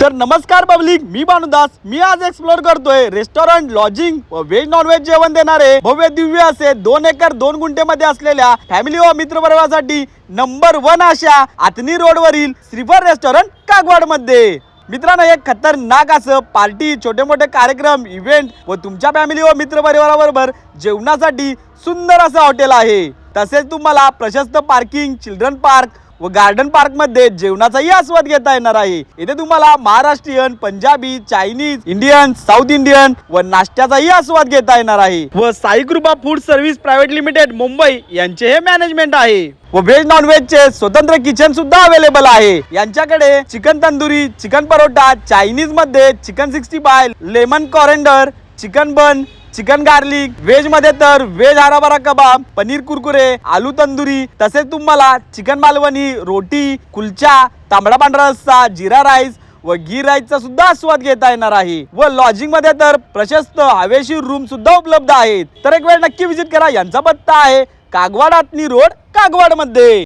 तर नमस्कार पब्लिक, मी भानुदास. मी आज एक्सप्लोर करतोय रेस्टॉरंट, लॉजिंग व व्हेज नॉन व्हेज जेवण देणारे भव्य दिव्य असे 2 एकर 2 गुंठे मध्ये असलेल्या फॅमिली व मित्र परिवारासाठी नंबर 1 अशा आतनी रोड वरील श्रीफळ रेस्टॉरंट कागवाड मध्ये. मित्रांनो, एक खतरनाक असं पार्टी, छोटे मोठे कार्यक्रम, इव्हेंट व तुमच्या फॅमिली व मित्र परिवाराबरोबर जेवणासाठी सुंदर असं हॉटेल आहे. तसेच तुम्हाला प्रशस्त पार्किंग, चिल्ड्रन पार्क व गार्डन पार्क मध्ये जेवणाचाही आस्वाद घेता येणार आहे. इथे तुम्हाला Maharashtrian, Punjabi, Chinese, Indian, south Indian व नाश्त्याचाही आस्वाद घेता येणार आहे. व साई कृपा food service private limited Mumbai यांचे हे मॅनेजमेंट आहे. व व्हेज नॉन व्हेज चे स्वतंत्र किचन सुद्धा अवेलेबल आहे. यांच्याकडे chicken tandoori, chicken parotta, Chinese मध्ये चिकन 65, लेमन कॉरेंडर, चिकन बन, चिकन गार्लिक, व्हेज मध्ये तर व्हेज हराभरा कबाब, पनीर कुरकुरे, आलू तंदुरी, तसेच तुम्हाला चिकन मालवणी, रोटी, कुलचा, तांबडा पांढरा रस्सा, जीरा राईस व गीर राईसचा सुद्धा आस्वाद घेता येणार आहे. व लॉजिंग मध्ये तर प्रशस्त हवेशीर रूम सुद्धा उपलब्ध आहेत. तर एक वेळ नक्की विजिट करा. यांचा पत्ता आहे कागवाड आतनी रोड, कागवाड मध्ये.